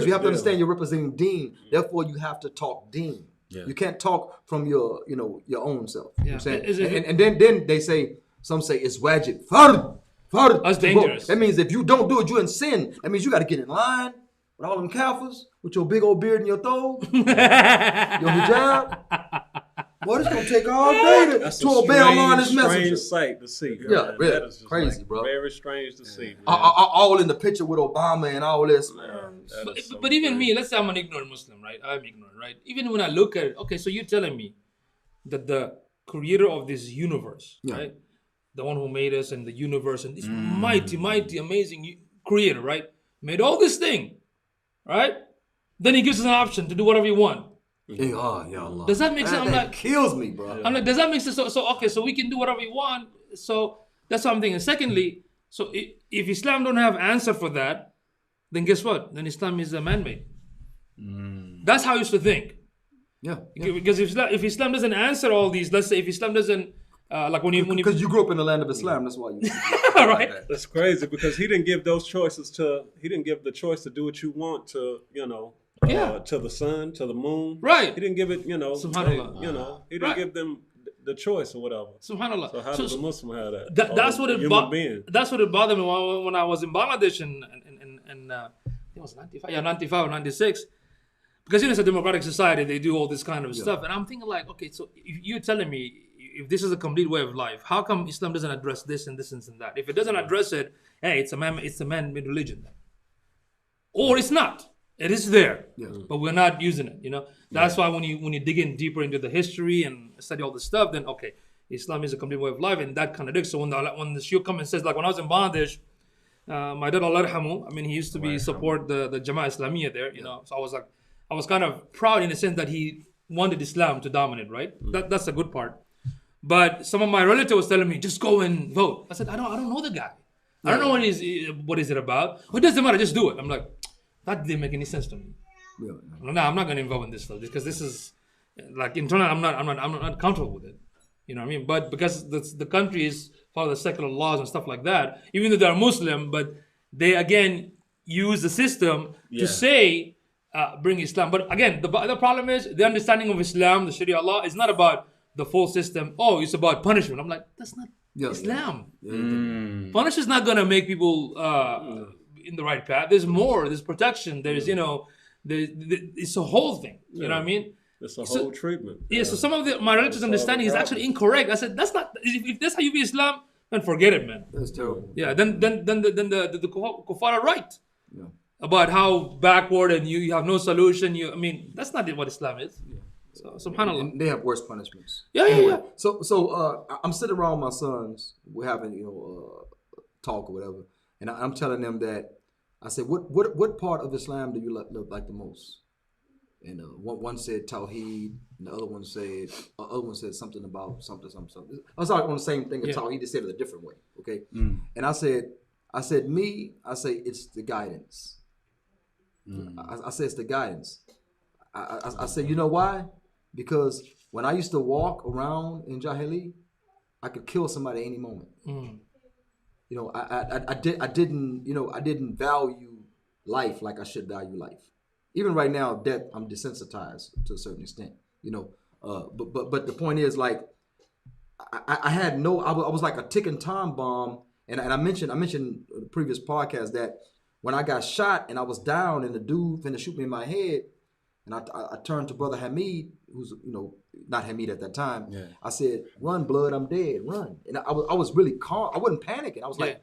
you have to understand you're representing deen. Therefore, you have to talk deen. Yeah. You can't talk from your own self. You know what I'm saying? Is it- And then they say, some say it's wajib. Fard. That's to vote. dangerous. That means if you don't do it, you're in sin. That means you got to get in line with all them kafirs, with your big old beard and your throw, your hijab. Boy, it's going to take all day That's to obey Allah and His strange Messenger. sight to see. Yeah, man. really. That is just Crazy, bro. Very strange to see. Man. All in the picture with Obama and all this. Man. That is so But even strange. me, let's say I'm an ignorant Muslim, right? I'm ignorant, right? Even when I look at it, okay, so you're telling me that the creator of this universe, right? The one who made us and the universe and this mighty, amazing creator, right? Made all this thing, right? Then he gives us an option to do whatever you want. Ya Allah. Does that make sense? I'm That like, kills me, bro. I'm like, does that make sense? So okay, so we can do whatever we want. So that's what I'm thinking. Secondly, so if Islam don't have answer for that, then guess what? Then Islam is a man-made. That's how I used to think. Yeah. Because if Islam doesn't answer all these, let's say if Islam doesn't like when you Because you grew up in the land of Islam, that's why you. right. That's crazy because he didn't give those choices he didn't give the choice to do what you want to, to the sun, to the moon. Right. He didn't give it, Subhanallah. he didn't Right. give them the choice or whatever. Subhanallah. So how does a Muslim have that? That's Or what a it human being. that's what it bothered me when I was in Bangladesh in I think it was 95 or 96. Because it's a democratic society, they do all this kind of stuff. And I'm thinking like, okay, so if you're telling me if this is a complete way of life, how come Islam doesn't address this and this and that? If it doesn't address it, hey, it's a man-made religion then. Or it's not. It is there, but we're not using it. That's why when you dig in deeper into the history and study all this stuff, then okay, Islam is a complete way of life, and that contradicts. So when the Shia comes and says, like when I was in Bangladesh, my dad, Allah yarhamu, I mean, he used to be support the Jama'ah Islamiyah there, you know. So I was kind of proud in the sense that he wanted Islam to dominate, right? That's a good part. But some of my relatives was telling me, just go and vote. I said, I don't know the guy. I don't know what is it about. It doesn't matter, just do it. I'm like, that didn't make any sense to me. No, I'm not going to involve in this stuff because this is like internal. I'm not comfortable with it. You know what I mean? But because the country is follow the secular laws and stuff like that, even though they're Muslim, but they again use the system to say bring Islam. But again, the problem is the understanding of Islam, the Sharia law, is not about the full system. Oh, it's about punishment. I'm like, that's not Islam. Punish is not gonna make people in the right path. There's more. There's protection. There's it's a whole thing. You know what I mean? It's a whole treatment. Yeah. So some of my relatives' understanding is actually incorrect. I said that's not. If that's how you view Islam, then forget it, man. That's terrible. Yeah. Then the kuffar are right about how backward and you have no solution. I mean, that's not what Islam is. So subhanallah. And they have worse punishments. Yeah. So I'm sitting around my sons. We're having talk or whatever, and I'm telling them that I said, what part of Islam do you like the most? And one said Tawheed, and the other one said something about something. I was on the same thing as Tawheed. They said it a different way. Okay, and I said it's the guidance. I said it's the guidance. I said, you know why? Because when I used to walk around in Jahili, I could kill somebody any moment. You know, I didn't value life like I should value life. Even right now, death, I'm desensitized to a certain extent. You know, but the point is, like, I was like a ticking time bomb, and I mentioned in the previous podcast that when I got shot and I was down and the dude finna shoot me in my head, and I turned to Brother Hamid, who's not Hamid at that time. Yeah. I said, "Run, blood, I'm dead, run." And I was really calm. I wasn't panicking. I was like,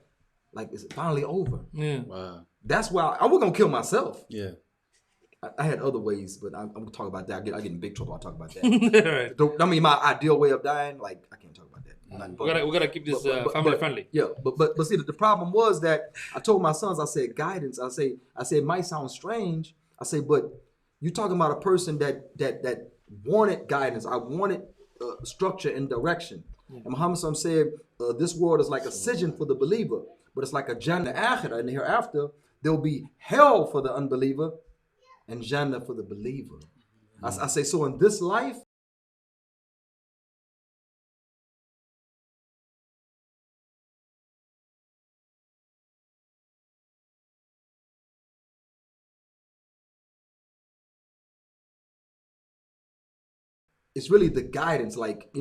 is it finally over? Yeah. Wow. That's why I was gonna kill myself. Yeah. I had other ways, but I'm gonna talk about that. I get in big trouble. I'll talk about that. Right. I mean, my ideal way of dying, like I can't talk about that. We gotta keep this family friendly. Yeah, but see, the problem was that I told my sons, I said guidance. I said it might sound strange. I say, but you're talking about a person that wanted guidance. I wanted structure and direction. And Muhammad said, this world is like a sijn for the believer, but it's like a Jannah akhirah, and hereafter there'll be hell for the unbeliever and Jannah for the believer. I say, so in this life, it's really the guidance. Like,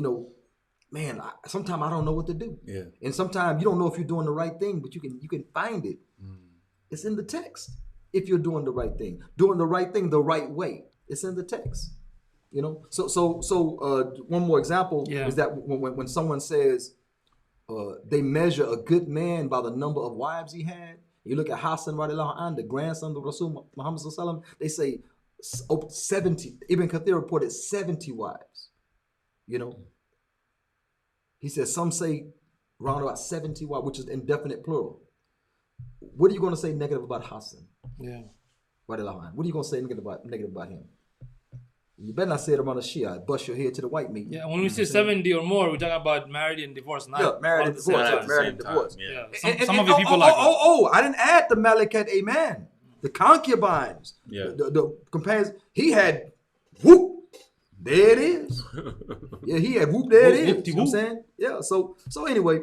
man, sometimes I don't know what to do. Yeah. And sometimes you don't know if you're doing the right thing, but you can find it. It's in the text. If you're doing the right thing the right way, it's in the text. So one more example is that when someone says they measure a good man by the number of wives he had, you look at Hassan radiallahu anh, the grandson of Rasul Muhammad sallallahu alaihi wasallam, they say 70. Ibn Kathir reported 70 wives. He says some say around about 70 wives, which is indefinite plural. What are you going to say negative about Hassan? Yeah. What are you going to say negative about him? You better not say it around a Shia. Bust your head to the white meat. Yeah, when we say 70 or more, we're talking about married and divorced. Not married and divorced. Married and divorced. Yeah. Some of the people I didn't add the Malakat Amen. The concubines. Yeah. The companions. He had whoop. There it is. Yeah, he had whoop. There it is. You know what I'm saying? Yeah. So anyway,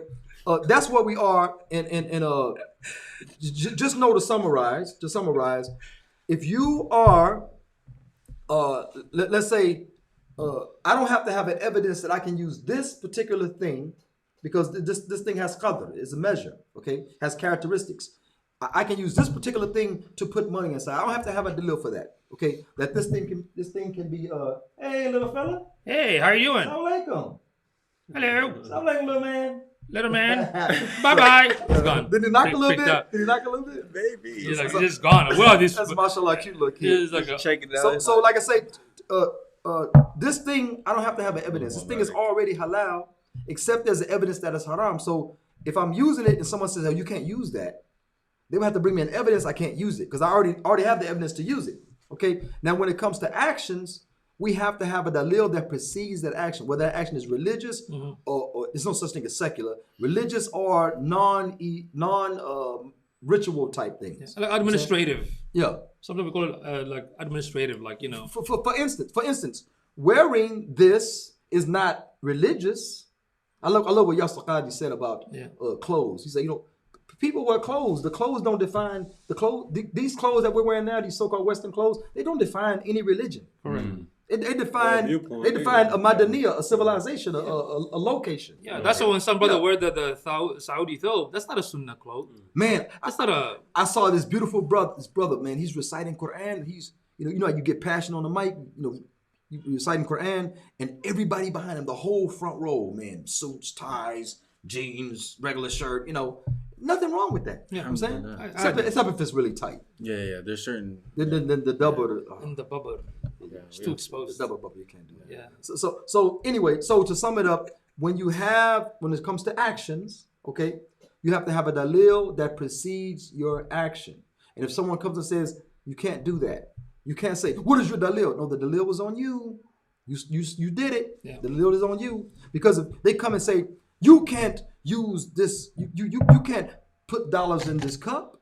that's where we are. And just know to summarize. If you are, let's say, I don't have to have an evidence that I can use this particular thing because this thing has qadr, is a measure, okay, has characteristics. I can use this particular thing to put money inside. I don't have to have a dalil for that, okay? That this thing can be, hey, little fella. Hey, how are you doing? Assalamu alaikum. Hello. Assalamu alaikum, little man. Little man. Bye-bye. He's gone. Did he knock a little bit? Maybe. He's just gone. Well, that's mashallah cute little kid. Check it out. So like I say, this thing, I don't have to have an evidence. This thing is already halal. except there's evidence that it's haram. So if I'm using it and someone says, "Oh, you can't use that," they would have to bring me an evidence I can't use it because I already have the evidence to use it. Okay. Now, when it comes to actions, we have to have a dalil that precedes that action, whether that action is religious or there's no such thing as secular, religious or non ritual type things. Like administrative. Yeah. Sometimes we call it like administrative, like, you know. For instance, wearing this is not religious. I love what Yasir Qadhi said about clothes. He said, people wear clothes. The clothes don't define the clothes. These clothes that we're wearing now, these so-called Western clothes, they don't define any religion. Correct. They define a madaniya, a civilization, a location. Yeah, that's why when some brother wear the Saudi thobe, that's not a sunnah cloth. Man, That's not a. I saw this beautiful brother, man. He's reciting Quran. He's, how you get passion on the mic, you reciting Quran, and everybody behind him, the whole front row, man, suits, ties, jeans, regular shirt, nothing wrong with that. You know what I'm saying? Except if it's really tight. Yeah. There's certain. The double. In the bubble. It's too exposed. The double bubble, you can't do that. Yeah. So anyway, to sum it up, when it comes to actions, okay, you have to have a dalil that precedes your action. And if someone comes and says you can't do that, you can't say, "What is your dalil?" No, the dalil was on you. You did it. Yeah. The dalil is on you, because if they come and say you can't use this, you can't put dollars in this cup,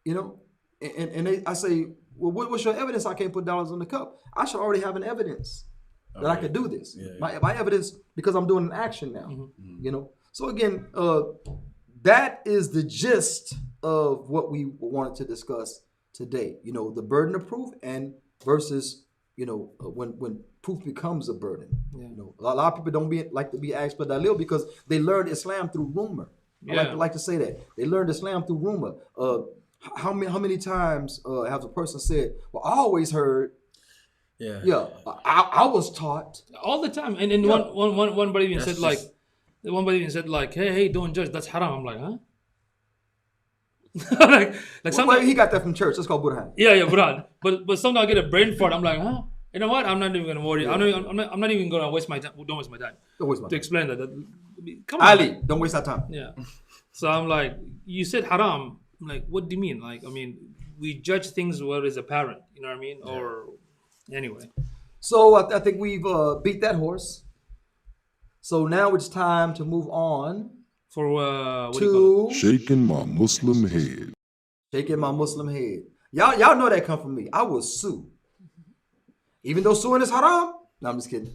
and I say, well, what's your evidence I can't put dollars in the cup? I should already have an evidence that I could do this. Yeah. My evidence, because I'm doing an action now. So again, that is the gist of what we wanted to discuss today. The burden of proof and versus when proof becomes a burden. A lot of people don't like to be asked for dalil because they learned Islam through rumor. I like to say that they learned Islam through rumor. How many times has a person said, "Well, I always heard." Yeah. I was taught All the time. And one buddy even said like, hey, don't judge. That's haram. I'm like, huh? like Well, sometimes. he got that from church. That's called Burhan. Yeah, Brad. But sometimes I get a brain fart. I'm like, huh? You know what? I'm not even gonna worry. I'm not even gonna waste my time. Don't waste my time Don't waste my to time. explain that. Come on. Ali, don't waste our time. Yeah. So I'm like, you said haram. I'm like, what do you mean? Like, I mean, we judge things where it's apparent. You know what I mean? Or anyway. So I think we've beat that horse. So now it's time to move on For what do you call it? to Shaking my Muslim head. shaking my Muslim head. Y'all know that come from me. I will sue. Even though suing is haram. No, I'm just kidding.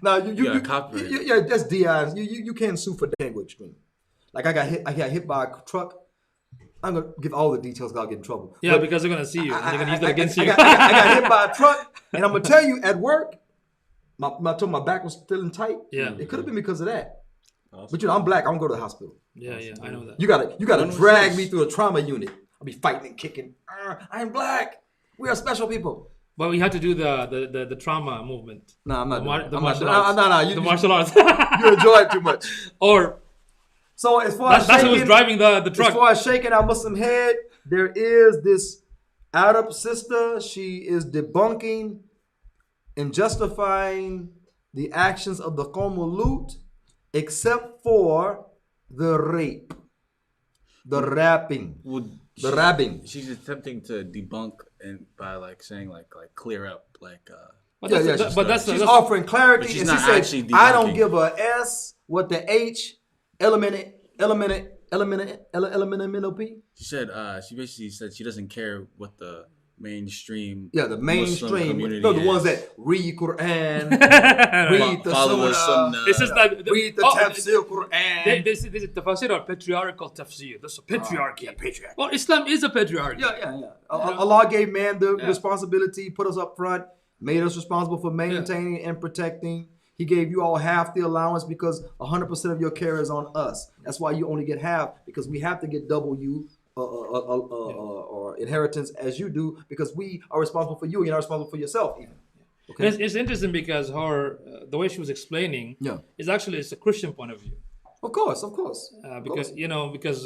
Now you copyright. yeah, that's DI. You can't sue for language stream. Like I got hit by a truck. I'm gonna give all the details. 'Cause I'll get in trouble. Yeah, But because they're gonna see you. And they're gonna use that against you. I got hit by a truck, and I'm gonna tell you at work, my back was feeling tight. Yeah. It could have been because of that. Awesome. But I'm black. I don't go to the hospital. Yeah, I know that. You gotta When was drag this? me through a trauma unit. I'll be fighting and kicking. I'm black. We are special people. But we had to do the trauma movement. No, I'm not doing it. The I'm martial not, arts. no, The martial arts. you enjoy it too much. Or So as far as that's who was shaking, driving the as truck. far as shaking our Muslim head, there is this Arab sister. She is debunking and justifying the actions of the Qawm al-Lut, except for the rape, the rapping, the rabbing. She's attempting to debunk and by like saying like clear up like. But Yeah, that's, yeah, but that's She's offering clarity, But she's and she not said, actually "I don't debunking. give a S what the H P." She said she basically said she doesn't care what the mainstream. Yeah, the Muslim mainstream. community No, the ones is. that read Quran, read the Follow the Sunnah, Sunnah. it's just that read the Tafsir Quran. This tafsir or patriarchal tafsir. That's a patriarchy. Well, Islam is a patriarchy. Yeah. Allah gave man the responsibility, put us up front, made us responsible for maintaining and protecting. He gave you all half the allowance because 100% of your care is on us. That's why you only get half, because we have to get double you or inheritance as you do, because we are responsible for you and you're not responsible for yourself even. Okay. It's interesting because the way she was explaining Yeah. is actually it's a Christian point of view. Of course, of course. Because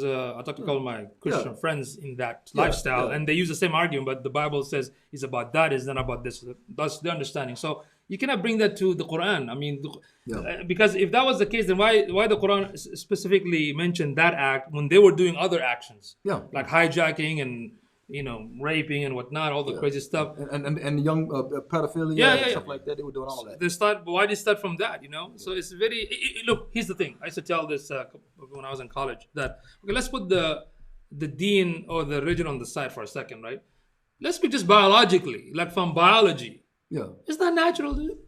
I talked to a couple of my Christian friends in that Yeah, lifestyle, yeah. and they use the same argument, but the Bible says it's about that, it's not about this. That's the understanding. So you cannot bring that to the Quran. I mean, because if that was the case, then why the Quran specifically mentioned that act when they were doing other actions, like hijacking and raping and whatnot, all the crazy stuff. And young pedophilia, Yeah. stuff like that. They were doing all that. Why they start from that, So it's very, look, here's the thing. I used to tell this when I was in college that, okay, let's put the deen or the religion on the side for a second, right? Let's speak just biologically, like from biology. Yeah. It's not natural, dude.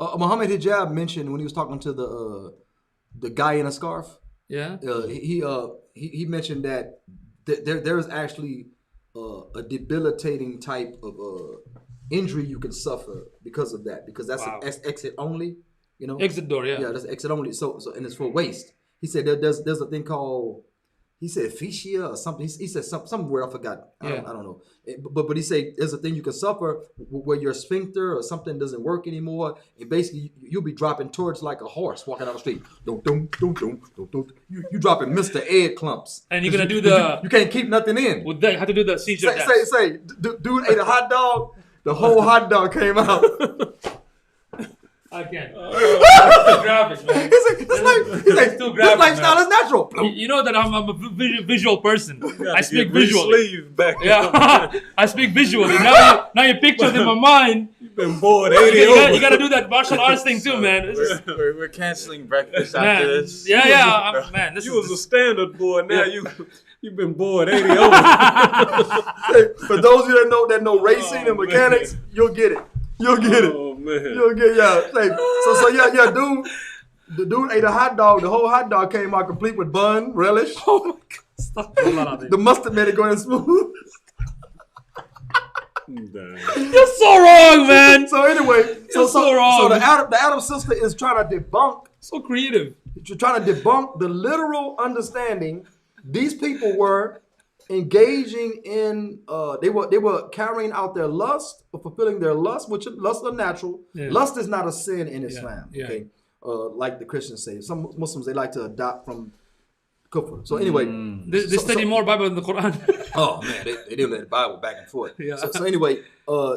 Muhammad Hijab mentioned when he was talking to the guy in a scarf. Yeah. He mentioned that there is actually a debilitating type of injury you can suffer because of that, because that's an exit only, Exit door, yeah. Yeah, that's exit only. So and it's for waste. He said there's a thing called, he said fascia or something. He said some word I forgot. I don't know. But he said there's a thing you can suffer where your sphincter or something doesn't work anymore, and basically you'll be dropping towards like a horse walking down the street. You dropping Mr. Ed clumps. And you're gonna do you can't keep nothing in. Well, they have to do the seizure dance. Dude ate a hot dog. The whole hot dog came out. Again. It's too graphic, man. It's too graphic, this lifestyle is natural. You know that I'm a visual person. I speak visually. Sleeve back Yeah, I speak visually. Now you picture it in my mind. You've been bored 80 You gotta do that martial arts thing too, man. We're canceling breakfast Man, after this. Man. This You was a is standard boy. Now you've been bored 80 over. For those of you that know racing and mechanics, you'll get it. You'll get it. Oh man. You'll get dude. The dude ate a hot dog. The whole hot dog came out complete with bun, relish. oh my god! Stop. The mustard made it go in smooth. You're so wrong, man. So anyway, so wrong. So the Adam sister is trying to debunk. So creative. Trying to debunk the literal understanding. These people were engaging in they were carrying out their lust or fulfilling their lust, which lust are natural. Lust is not a sin in Islam. Okay, like the Christians say. Some Muslims, they like to adopt from kufr. So anyway, They study more Bible than the Quran. oh man, they didn't let the Bible back and forth. Yeah. So anyway,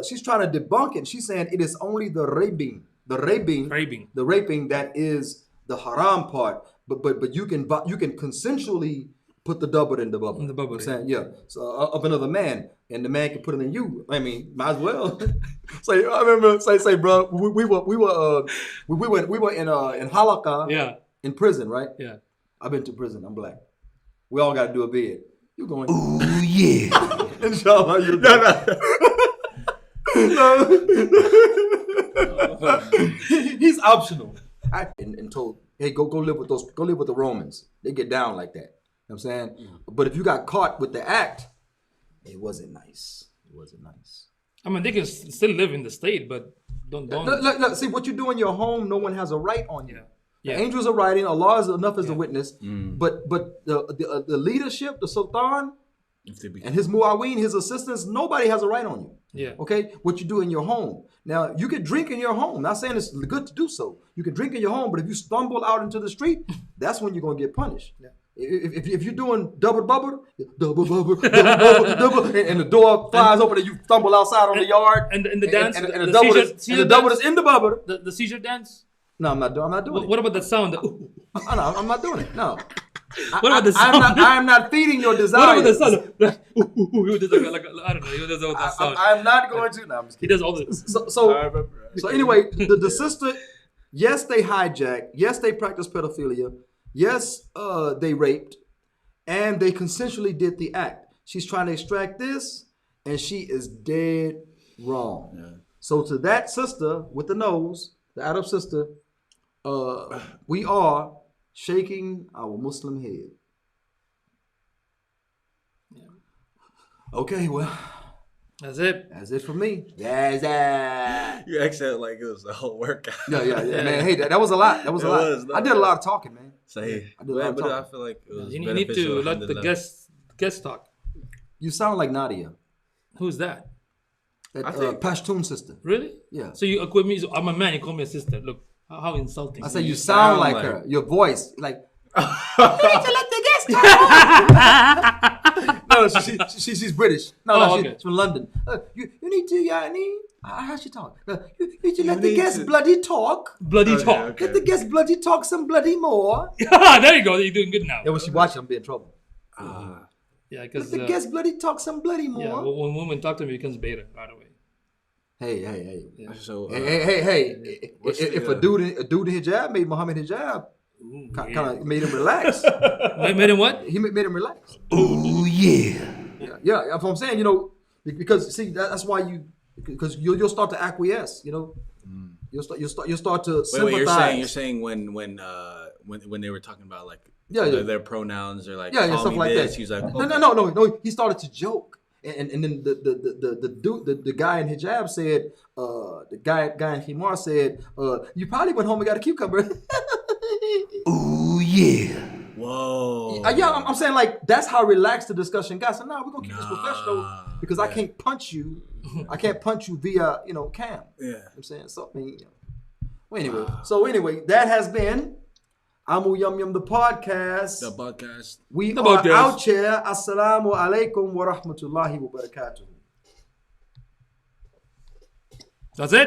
she's trying to debunk it. She's saying it is only the raping that is the haram part. But you can consensually put the double in the bubble. In the bubble, I'm saying, So of another man, and the man can put it in you. I mean, might as well. I remember, bro, we were in Halakha, in prison, right? Yeah. I've been to prison. I'm black. We all got to do a bid. You going? Ooh yeah. Inshallah, you. He's optional. And told, hey, go live with those. Go live with the Romans. They get down like that. You know what I'm saying? But if you got caught with the act, it wasn't nice. I mean, they can still live in the state, but don't. Look, see what you do in your home. No one has a right on you. Yeah. The angels are writing. Allah is enough as a witness. But the leadership, the sultan, and his muawin, his assistants, nobody has a right on you. Yeah. Okay. What you do in your home. Now you can drink in your home. Not saying it's good to do so. You can drink in your home, but if you stumble out into the street, that's when you're gonna get punished. Yeah. If you're doing double bubble, and the door flies open and you stumble outside on the yard, and the dance, and the the double seizure is in the bubble. The seizure dance. No, I'm not doing it. What about the sound? No, I'm not doing it. No. What about the sound? I'm not feeding your desire. What about the sound? I don't know. He does all that sound. I'm not going to. No, I'm just He kidding. does all this. So anyway, the sister, yes, they hijacked. Yes, they practiced pedophilia. Yes, they raped. And they consensually did the act. She's trying to extract this, and she is dead wrong. Yeah. So to that sister with the nose, the Arab sister, we are shaking our Muslim head. Yeah. Okay, well, that's it. That's it for me. That's it. You acted like it was the whole workout. Yeah, man. Hey, that was a lot. That was a lot. I did a lot of talking, man. Say, I did a lot of but talking. I feel like it was You need to let the guest talk. You sound like Nadia. Who's that? That Pashtun sister. Really? Yeah. So you equate me? I'm a man. You call me a sister. Look how insulting. I say you sound like her. Your voice, like Let the guest talk. No, she's British. No, okay. she's from London. You need to, yani. How she talk? You need to let the guest bloody talk. Bloody talk. Let the guest bloody talk some bloody more. There you go. You're doing good now. Yeah, when she watching, I'm be in trouble. Yeah, Let because the guest bloody talk some bloody more. yeah, when women talk to me, it becomes beta right away. Hey. So Hey. If a dude in hijab made Muhammad hijab, kind of made him relax. Made him what? He made him relax. Oh yeah. That's what I'm saying. You know, because see, that's why you'll start to acquiesce. You know, you'll start to sympathize. Wait, you're saying when they were talking about like Yeah. their pronouns or like stuff like this, that. he's like, No. He started to joke, and then the guy in hijab said, the guy in Himar said, you probably went home and got a cucumber. Ooh yeah. whoa. I'm saying like that's how relaxed the discussion got. So now we're gonna keep this professional because I can't punch you. I can't punch you via cam. Yeah. You know what I'm saying so. I mean, Well, anyway, that has been Amu Yum Yum the podcast. The podcast. We The are podcast. out here. Assalamu alaikum wa rahmatullahi wa barakatuh. That's it.